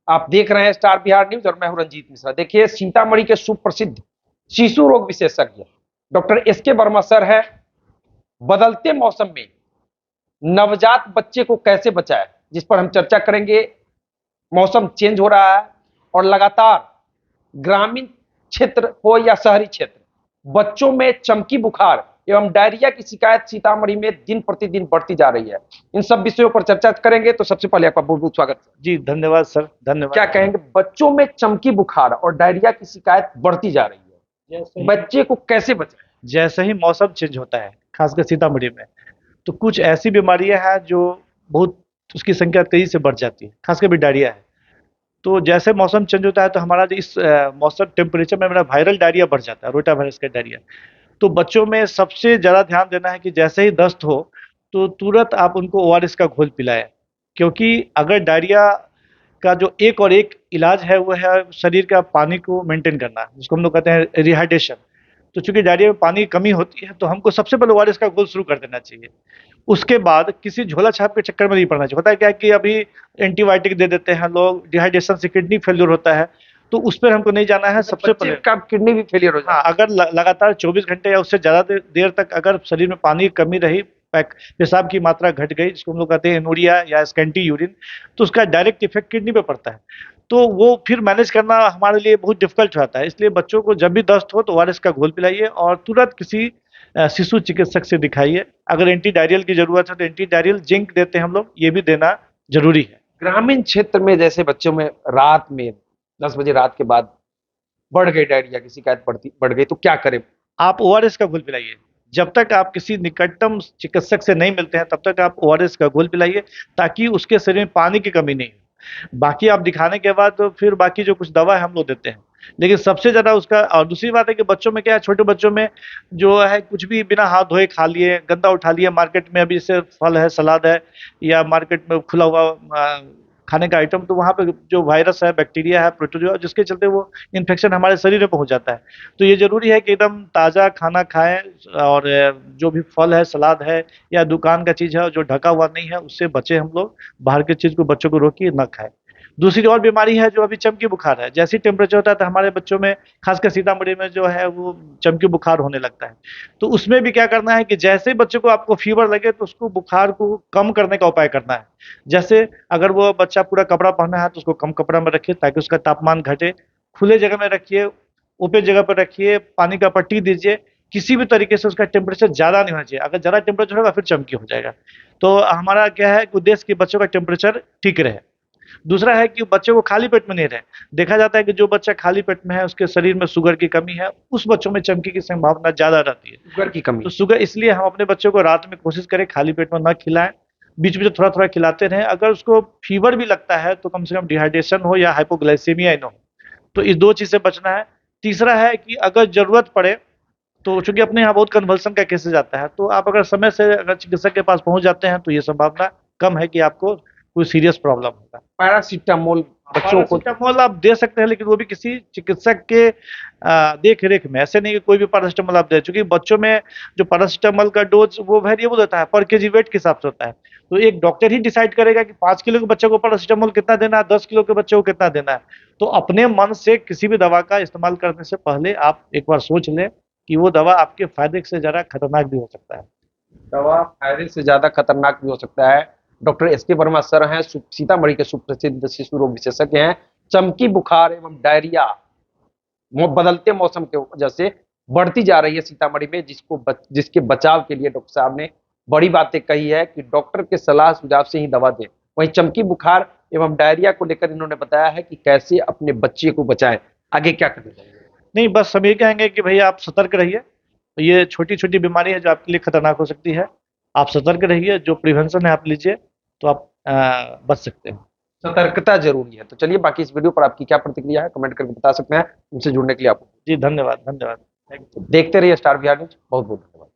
आप देख रहे हैं स्टार बिहार न्यूज और मैं हूं रंजीत मिश्रा। देखिए, सीतामढ़ी के सुप्रसिद्ध शिशु रोग विशेषज्ञ डॉक्टर एसके वर्मा सर है। बदलते मौसम में नवजात बच्चे को कैसे बचाएं, जिस पर हम चर्चा करेंगे। मौसम चेंज हो रहा है और लगातार ग्रामीण क्षेत्र हो या शहरी क्षेत्र, बच्चों में चमकी बुखार एवं डायरिया की शिकायत सीतामढ़ी में दिन प्रतिदिन बढ़ती जा रही है। इन सब विषयों पर चर्चा करेंगे। तो सबसे पहले आपका बहुत बहुत स्वागत। जी धन्यवाद सर, धन्यवाद। क्या कहेंगे, बच्चों में चमकी बुखार और डायरिया की शिकायत बढ़ती जा रही है, बच्चे को कैसे बचाएं? जैसे ही मौसम चेंज होता है, खासकर सीतामढ़ी में, तो कुछ ऐसी बीमारियां हैं जो बहुत उसकी संख्या तेजी से बढ़ जाती है, खासकर भी डायरिया है। तो जैसे मौसम चेंज होता है तो हमारा जो इस मौसम टेम्परेचर में मेरा वायरल डायरिया बढ़ जाता है, रोटा वायरस का डायरिया। तो बच्चों में सबसे ज़्यादा ध्यान देना है कि जैसे ही दस्त हो तो तुरंत आप उनको ओआरएस का घोल पिलाएं, क्योंकि अगर डायरिया का जो एक और एक इलाज है वो है शरीर का पानी को मेंटेन करना, जिसको हम लोग कहते हैं रिहाइड्रेशन। तो चूंकि डायरिया में पानी की कमी होती है तो हमको सबसे पहले ओआरएस का घोल शुरू कर देना चाहिए। उसके बाद किसी झोला छाप के चक्कर में नहीं पड़ना चाहिए। होता है क्या कि अभी एंटीबायोटिक दे देते हैं लोग, डिहाइड्रेशन से किडनी फेल्योर होता है, तो उस पर हमको नहीं जाना है। सबसे पहले का किडनी भी फेलियर हो जाए। हाँ, अगर लगातार 24 घंटे या उससे ज़्यादा देर तक अगर शरीर में पानी की कमी रही, पेशाब की मात्रा घट गई, जिसको हम लोग कहते हैं एनोरिया या स्कैंटी यूरिन, तो उसका डायरेक्ट इफेक्ट किडनी पे पड़ता है। तो वो फिर मैनेज करना हमारे लिए बहुत डिफिकल्ट हो जाता है। इसलिए बच्चों को जब भी दस्त हो तो ओआरएस का घोल पिलाइए और तुरंत किसी शिशु चिकित्सक से दिखाइए। अगर एंटी डायरियल की जरूरत है तो एंटी डायरियल जिंक देते हैं हम लोग, ये भी देना जरूरी है। ग्रामीण क्षेत्र में जैसे बच्चों में रात में 10 बजे रात के बाद बढ़ गई, डायरिया की शिकायत बढ़ गई, तो क्या करें? आप ओआरएस का घोल पिलाइए। जब तक आप किसी निकटतम चिकित्सक से नहीं मिलते हैं तब तक आप ओआरएस का घोल पिलाइए, ताकि उसके शरीर में पानी की कमी नहीं हो। बाकी आप दिखाने के बाद तो फिर बाकी जो कुछ दवा है हम लोग देते हैं, लेकिन सबसे ज़्यादा उसका। और दूसरी बात है कि बच्चों में क्या है, छोटे बच्चों में जो है कुछ भी बिना हाथ धोए खा लिए, गंदा उठा लिया, मार्केट में अभी से फल है, सलाद है, या मार्केट में खुला हुआ खाने का आइटम, तो वहाँ पे जो वायरस है, बैक्टीरिया है, प्रोटोजोआ, जिसके चलते वो इन्फेक्शन हमारे शरीर में पहुँच जाता है। तो ये जरूरी है कि एकदम ताज़ा खाना खाएं, और जो भी फल है, सलाद है, या दुकान का चीज़ है जो ढका हुआ नहीं है, उससे बचे हम लोग। बाहर की चीज़ को बच्चों को रोकिए, ना खाएं। दूसरी और बीमारी है जो अभी चमकी बुखार है। जैसे ही टेम्परेचर होता है तो हमारे बच्चों में, खासकर सीतामढ़ी में जो है, वो चमकी बुखार होने लगता है। तो उसमें भी क्या करना है कि जैसे ही बच्चे को आपको फीवर लगे तो उसको बुखार को कम करने का उपाय करना है। जैसे अगर वो बच्चा पूरा कपड़ा पहना है तो उसको कम कपड़ा में रखिए ताकि उसका तापमान घटे। खुले जगह में रखिए, ओपन जगह पर रखिए, पानी का पट्टी दीजिए। किसी भी तरीके से उसका टेम्परेचर ज़्यादा नहीं होना चाहिए। अगर ज़्यादा टेम्परेचर होगा फिर चमकी हो जाएगा। तो हमारा क्या है कि उद्देश्य कि बच्चों का टेम्परेचर ठीक रहे। दूसरा है कि बच्चे को खाली पेट में नहीं रहे। देखा जाता है कि जो बच्चा खाली पेट में है उसके शरीर में शुगर की कमी है, उस बच्चों में चमकी की संभावना ज़्यादा रहती है। शुगर की कमी, तो शुगर, इसलिए हम अपने बच्चों को रात में कोशिश करें खाली पेट में ना खिलाएं, बीच में थोड़ा थोड़ा खिलाते रहें। अगर उसको फीवर भी लगता है तो कम से कम डिहाइड्रेशन हो या हाइपोग्लाइसीमिया ना हो। तो इस दो चीज़ से बचना है। तीसरा है कि अगर जरूरत पड़े तो, चूंकि अपने यहाँ बहुत कन्वल्सन का केसेस आता है, तो आप अगर समय से अगर चिकित्सक के पास पहुंच जाते हैं तो ये संभावना कम है कि आपको कोई सीरियस प्रॉब्लम होगा। पैरासीटामोल बच्चों को पैरासीटामोल आप दे सकते हैं, लेकिन वो भी किसी चिकित्सक के देख रेख में। ऐसे नहीं कि कोई भी पैरासीटामोल आप दे, चूंकि बच्चों में जो पैरासीटामोल का डोज वो वेरिएबल होता है, पर केजी वेट के हिसाब से होता है। तो एक डॉक्टर ही डिसाइड करेगा कि 5 किलो के बच्चे को पैरासीटामोल कितना देना है, 10 किलो के बच्चे को कितना देना है। तो अपने मन से किसी भी दवा का इस्तेमाल करने से पहले आप एक बार सोच लें कि वो दवा आपके फायदे से ज़्यादा खतरनाक भी हो सकता है। दवा फायदे से ज्यादा खतरनाक भी हो सकता है। डॉक्टर एसके वर्मा सर हैं, सीतामढ़ी के सुप्रसिद्ध शिशु रोग विशेषज्ञ हैं। चमकी बुखार एवं डायरिया बदलते मौसम की वजह से बढ़ती जा रही है सीतामढ़ी में, जिसके बचाव के लिए डॉक्टर साहब ने बड़ी बातें कही है कि डॉक्टर के सलाह सुझाव से ही दवा दें। वहीं चमकी बुखार एवं डायरिया को लेकर इन्होंने बताया है कि कैसे अपने बच्चे को बचाएं। आगे क्या करना चाहिए? नहीं, बस हम ये कहेंगे कि भैया आप सतर्क रहिए। ये छोटी छोटी बीमारी है जो आपके लिए खतरनाक हो सकती है। आप सतर्क रहिए, जो प्रिवेंशन है आप लीजिए, तो आप बच सकते हैं। सतर्कता जरूरी है। तो चलिए, बाकी इस वीडियो पर आपकी क्या प्रतिक्रिया है कमेंट करके बता सकते हैं। उनसे जुड़ने के लिए आपको जी धन्यवाद, धन्यवाद। देखते रहिए स्टार बिहार न्यूज। बहुत बहुत धन्यवाद।